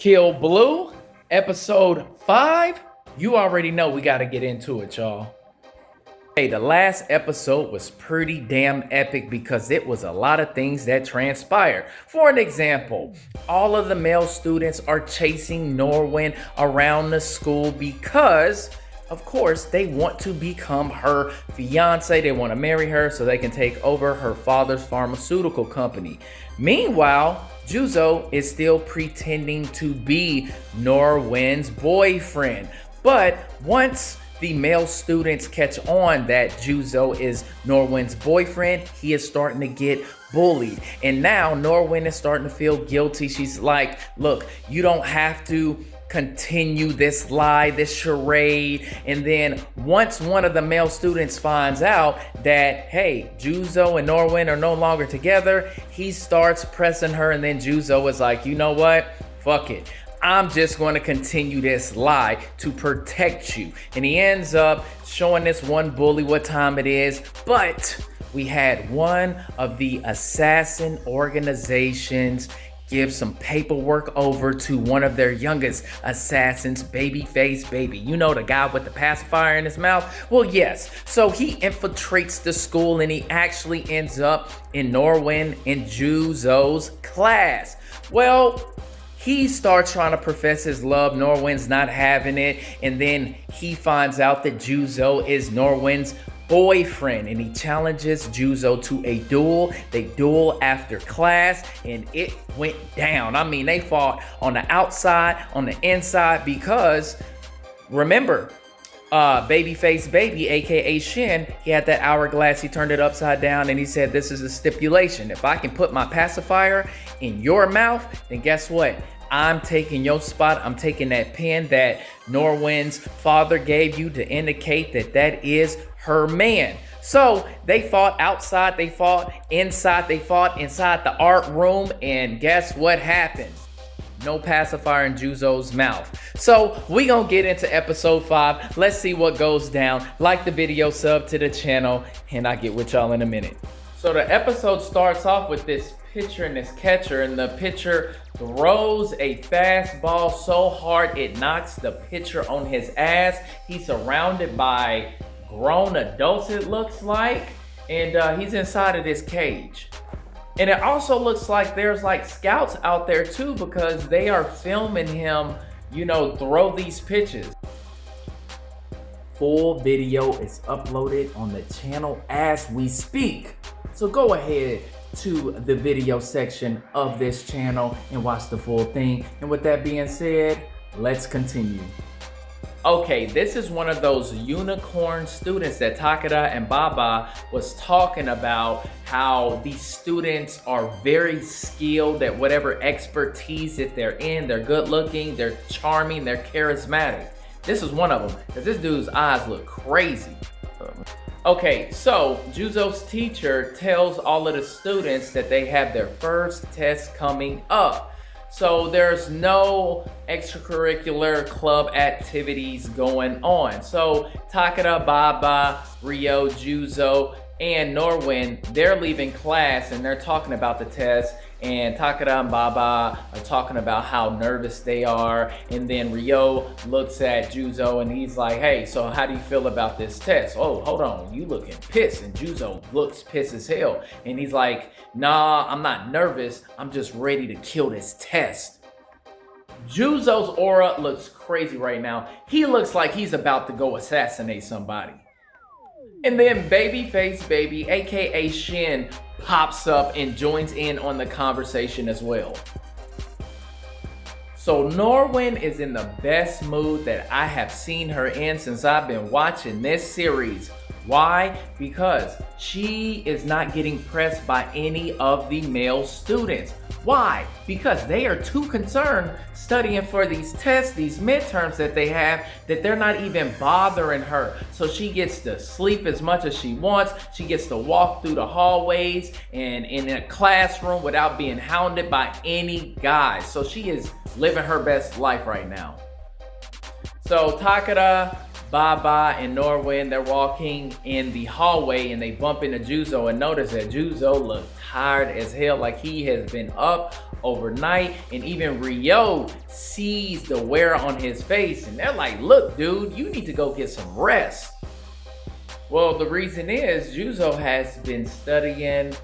Kill Blue, episode 5. You already know we got to get into it, y'all. Hey, the last episode was pretty damn epic because it was a lot of things that transpired. For an example, all of the male students are chasing Norwin around the school because, of course, they want to become her fiance. They want to marry her so they can take over her father's pharmaceutical company. Meanwhile, Juzo is still pretending to be Norwin's boyfriend. But once the male students catch on that Juzo is Norwin's boyfriend, he is starting to get bullied. And now Norwin is starting to feel guilty. She's like, look, you don't have to continue this lie, this charade. And then once one of the male students finds out that, hey, Juzo and Norwin are no longer together, he starts pressing her. And then Juzo is like, you know what? Fuck it. I'm just going to continue this lie to protect you. And he ends up showing this one bully what time it is. But we had one of the assassin organizations give some paperwork over to one of their youngest assassins, Babyface Baby. You know, the guy with the pacifier in his mouth? Well, yes. So he infiltrates the school and he actually ends up in Norwin and Juzo's class. Well, he starts trying to profess his love. Norwin's not having it. And then he finds out that Juzo is Norwin's boyfriend, and he challenges Juzo to a duel. They duel after class, and it went down. I mean, they fought on the outside, on the inside, because remember, Babyface Baby, aka Shin, he had that hourglass. He turned it upside down, and he said, this is a stipulation. If I can put my pacifier in your mouth, then guess what? I'm taking your spot. I'm taking that pen that Norwin's father gave you to indicate that that is her man. So they fought outside, they fought inside, they fought inside the art room, and guess what happened? No pacifier in Juzo's mouth. So we gonna get into episode 5. Let's see what goes down. Like the video, sub to the channel, and I'll get with y'all in a minute. So the episode starts off with this pitcher and this catcher, and the pitcher throws a fastball so hard it knocks the pitcher on his ass. He's surrounded by grown adults, it looks like, and he's inside of this cage. And it also looks like there's like scouts out there too, because they are filming him, you know, throw these pitches. Full video is uploaded on the channel as we speak. So go ahead to the video section of this channel and watch the full thing. And with that being said, let's continue. Okay, this is one of those unicorn students that Takeda and Baba was talking about, how these students are very skilled at whatever expertise that they're in. They're good looking, they're charming, they're charismatic. This is one of them, because this dude's eyes look crazy. Okay, so Juzo's teacher tells all of the students that they have their first test coming up. So there's no extracurricular club activities going on. So Takeda, Baba, Ryo, Juzo, and Norwin, they're leaving class and they're talking about the test. And Takeda and Baba are talking about how nervous they are. And then Ryo looks at Juzo and he's like, hey, so how do you feel about this test? Oh, hold on, you looking pissed. And Juzo looks pissed as hell. And he's like, nah, I'm not nervous. I'm just ready to kill this test. Juzo's aura looks crazy right now. He looks like he's about to go assassinate somebody. And then Babyface Baby, aka Shin, pops up and joins in on the conversation as well. So Norwin is in the best mood that I have seen her in since I've been watching this series. Why? Because she is not getting pressed by any of the male students. Why? Because they are too concerned studying for these tests, these midterms that they have, that they're not even bothering her. So she gets to sleep as much as she wants. She gets to walk through the hallways and in a classroom without being hounded by any guys. So she is living her best life right now. So Takeda, Baba, and Norwin, they're walking in the hallway and they bump into Juzo and notice that Juzo looks tired as hell, like he has been up overnight. And even Ryo sees the wear on his face and they're like, look, dude, you need to go get some rest. Well, the reason is Juzo has been studying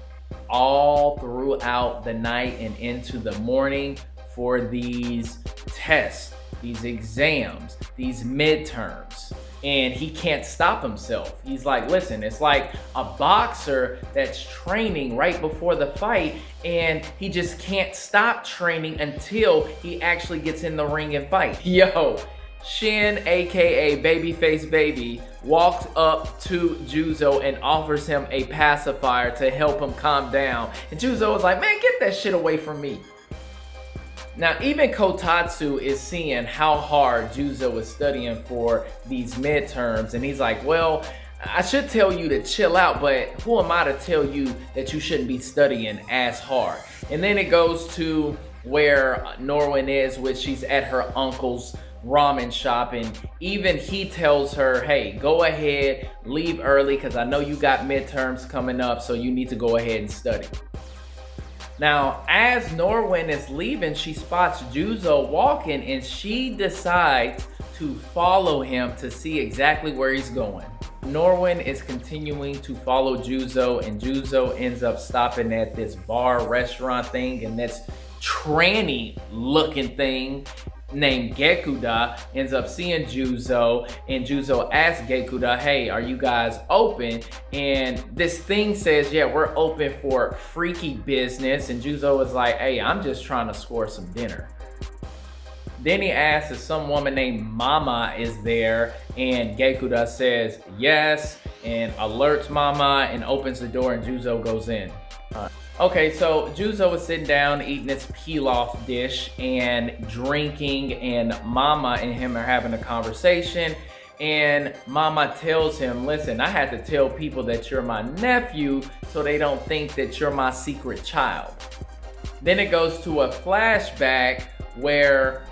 all throughout the night and into the morning for these tests, these exams, these midterms. And he can't stop himself. He's like, listen, it's like a boxer that's training right before the fight, and he just can't stop training until he actually gets in the ring and fight. Yo, Shin, aka Babyface Baby, walks up to Juzo and offers him a pacifier to help him calm down. And Juzo was like, man, get that shit away from me. Now, even Kotatsu is seeing how hard Juzo is studying for these midterms, and he's like, well, I should tell you to chill out, but who am I to tell you that you shouldn't be studying as hard? And then it goes to where Norwin is, which she's at her uncle's ramen shop, and even he tells her, hey, go ahead, leave early, because I know you got midterms coming up, so you need to go ahead and study. Now, as Norwin is leaving, she spots Juzo walking, and she decides to follow him to see exactly where he's going. Norwin is continuing to follow Juzo, and Juzo ends up stopping at this bar restaurant thing, and this tranny looking thing named Gekuda ends up seeing Juzo, and Juzo asks Gekuda, hey, are you guys open? And this thing says, yeah, we're open for freaky business. And Juzo is like, hey, I'm just trying to score some dinner. Then he asks if some woman named Mama is there, and Gekuda says yes, and alerts Mama and opens the door, and Juzo goes in. Okay, so Juzo is sitting down eating this pilaf dish and drinking, and Mama and him are having a conversation, and Mama tells him, listen, I had to tell people that you're my nephew so they don't think that you're my secret child. Then it goes to a flashback where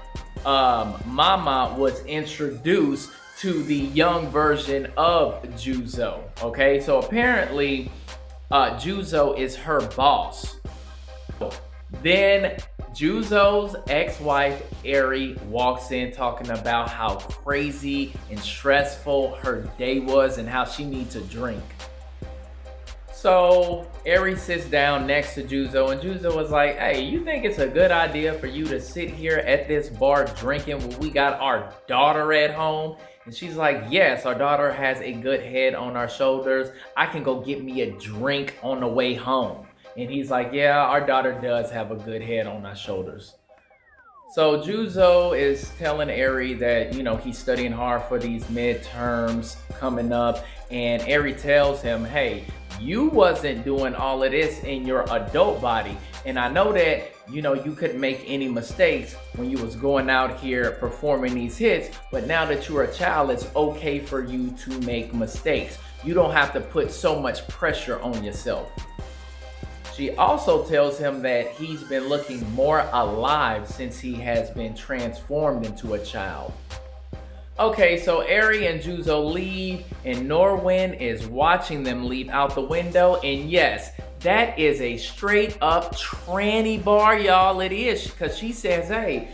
Mama was introduced to the young version of Juzo. Okay, so apparently Juzo is her boss. Then Juzo's ex-wife Eri walks in talking about how crazy and stressful her day was and how she needs a drink. So Eri sits down next to Juzo, and Juzo was like, hey, you think it's a good idea for you to sit here at this bar drinking when we got our daughter at home? And she's like, yes, our daughter has a good head on our shoulders. I can go get me a drink on the way home. And he's like, yeah, our daughter does have a good head on our shoulders. So Juzo is telling Eri that, you know, he's studying hard for these midterms coming up. And Eri tells him, hey, you wasn't doing all of this in your adult body. And I know that, you know, you couldn't make any mistakes when you was going out here performing these hits, but now that you're a child, it's okay for you to make mistakes. You don't have to put so much pressure on yourself. She also tells him that he's been looking more alive since he has been transformed into a child. Okay, so Eri and Juzo leave, and Norwin is watching them leave out the window, and yes, that is a straight up tranny bar, y'all. It is, because she says, hey,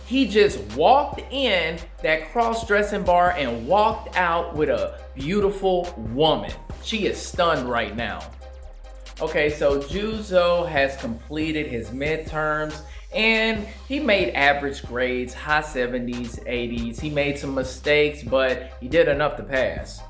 he just walked in that cross-dressing bar and walked out with a beautiful woman. She is stunned right now. Okay, so Juzo has completed his midterms, and he made average grades, high 70s, 80s. He made some mistakes, but he did enough to pass.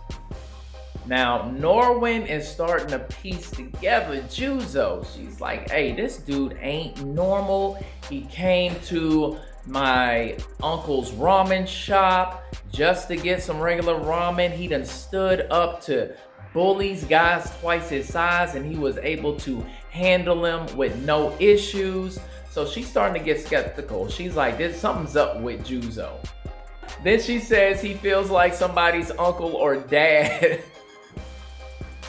Now, Norwin is starting to piece together Juzo. She's like, hey, this dude ain't normal. He came to my uncle's ramen shop just to get some regular ramen. He done stood up to bullies guys twice his size, and he was able to handle them with no issues. So she's starting to get skeptical. She's like, something's up with Juzo. Then she says he feels like somebody's uncle or dad.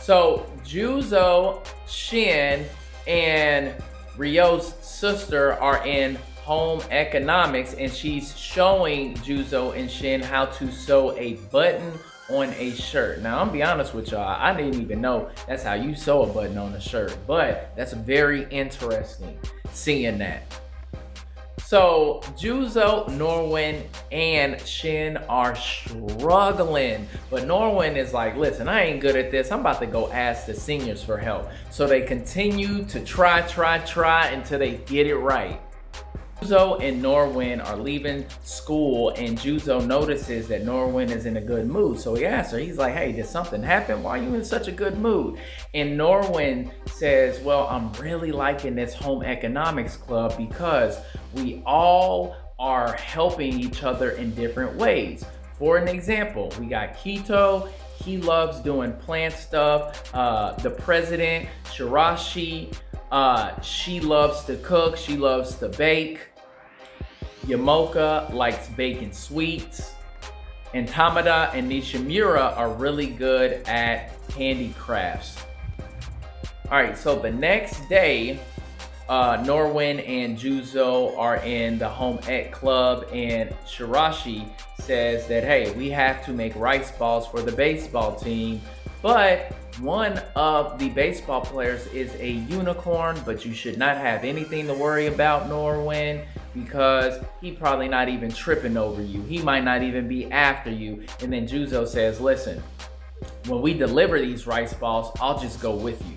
So Juzo, Shin, and Ryo's sister are in home economics, and she's showing Juzo and Shin how to sew a button on a shirt. Now, I'm gonna be honest with y'all, I didn't even know that's how you sew a button on a shirt, but that's very interesting seeing that. So Juzo, Norwin, and Shin are struggling. But Norwin is like, listen, I ain't good at this. I'm about to go ask the seniors for help. So they continue to try until they get it right. Juzo and Norwin are leaving school, and Juzo notices that Norwin is in a good mood. So he asks her, he's like, hey, did something happen? Why are you in such a good mood? And Norwin says, well, I'm really liking this home economics club because we all are helping each other in different ways. For an example, we got Kito. He loves doing plant stuff. The president, Shirashi, she loves to cook. She loves to bake. Yamoka likes baking sweets. And Tamada and Nishimura are really good at handicrafts. All right, so the next day, Norwin and Juzo are in the home ec club, and Shirashi says that, hey, we have to make rice balls for the baseball team, but one of the baseball players is a unicorn, but you should not have anything to worry about, Norwin, because he probably not even tripping over you. He might not even be after you. And then Juzo says, listen, when we deliver these rice balls, I'll just go with you.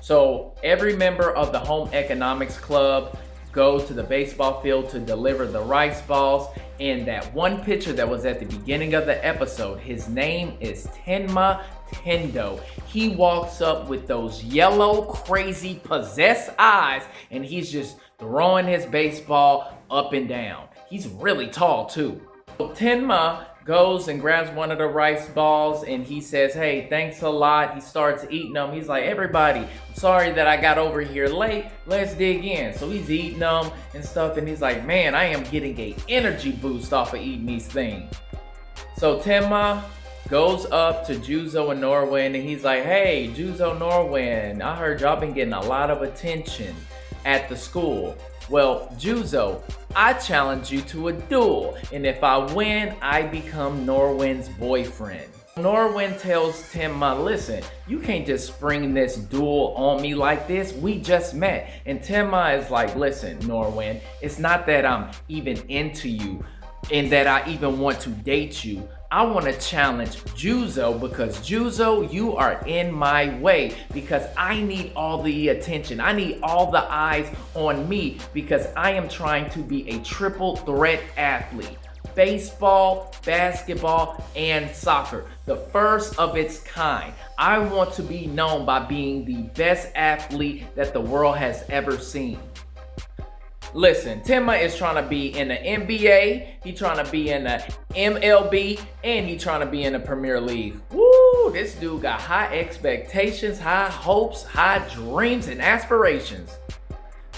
So every member of the home economics club go to the baseball field to deliver the rice balls. And that one pitcher that was at the beginning of the episode, his name is Tenma Tendo. He walks up with those yellow, crazy, possessed eyes, and he's just throwing his baseball up and down. He's really tall too. So Tenma goes and grabs one of the rice balls, and he says, hey, thanks a lot. He starts eating them. He's like, everybody, I'm sorry that I got over here late. Let's dig in. So he's eating them and stuff, and he's like, man, I am getting a energy boost off of eating these things. So Tenma goes up to Juzo and Norwin, and he's like, hey, Juzo, Norwin, I heard y'all been getting a lot of attention at the school. Well, Juzo, I challenge you to a duel, and if I win, I become Norwin's boyfriend. Norwin tells Tenma, listen, you can't just spring this duel on me like this. We just met. And Tenma is like, listen, Norwin, it's not that I'm even into you and that I even want to date you. I want to challenge Juzo because Juzo, you are in my way because I need all the attention. I need all the eyes on me because I am trying to be a triple threat athlete. Baseball, basketball, and soccer. The first of its kind. I want to be known by being the best athlete that the world has ever seen. Listen, Tenma is trying to be in the NBA, he's trying to be in the MLB, and he's trying to be in the Premier League. Woo, this dude got high expectations, high hopes, high dreams, and aspirations.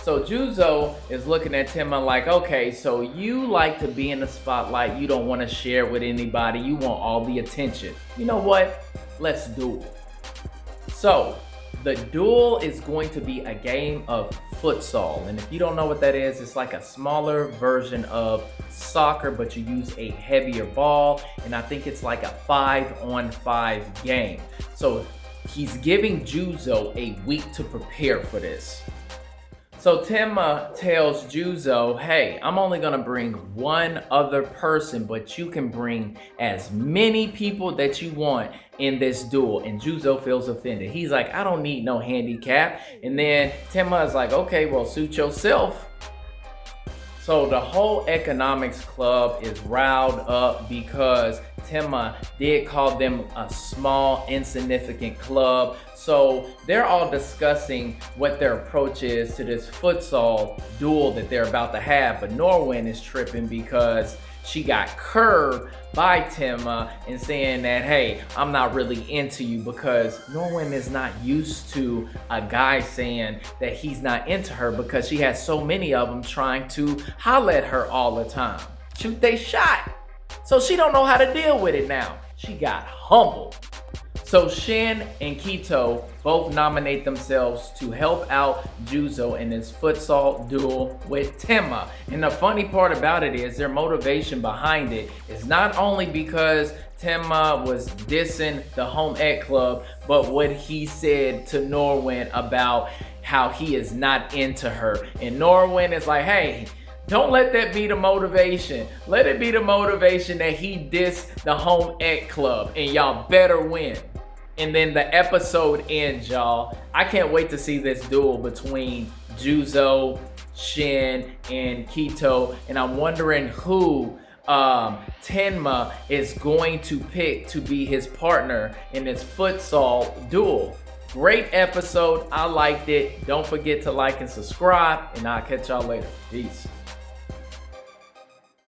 So Juzo is looking at Tenma like, okay, so you like to be in the spotlight, you don't want to share with anybody, you want all the attention. You know what? Let's duel. So, the duel is going to be a game of futsal. And if you don't know what that is, it's like a smaller version of soccer, but you use a heavier ball. And I think it's like a 5-on-5 game. So he's giving Juzo a week to prepare for this. So Tenma tells Juzo, hey, I'm only gonna bring one other person, but you can bring as many people that you want in this duel. And Juzo feels offended. He's like, I don't need no handicap. And then Tenma is like, okay, well, suit yourself. So the whole economics club is riled up because Tenma did call them a small, insignificant club. So they're all discussing what their approach is to this futsal duel that they're about to have. But Norwin is tripping because she got curved by Tenma and saying that, hey, I'm not really into you, because Norwin is not used to a guy saying that he's not into her because she has so many of them trying to holler at her all the time. Shoot they shot. So she don't know how to deal with it now. She got humbled. So Shin and Kito both nominate themselves to help out Juzo in his futsal duel with Tenma. And the funny part about it is their motivation behind it is not only because Tenma was dissing the home ec club, but what he said to Norwin about how he is not into her. And Norwin is like, hey, Don't let that be the motivation. Let it be the motivation that he dissed the Home Ec Club and y'all better win. And then the episode ends, y'all. I can't wait to see this duel between Juzo, Shin, and Kito. And I'm wondering who Tenma is going to pick to be his partner in this futsal duel. Great episode. I liked it. Don't forget to like and subscribe, and I'll catch y'all later. Peace.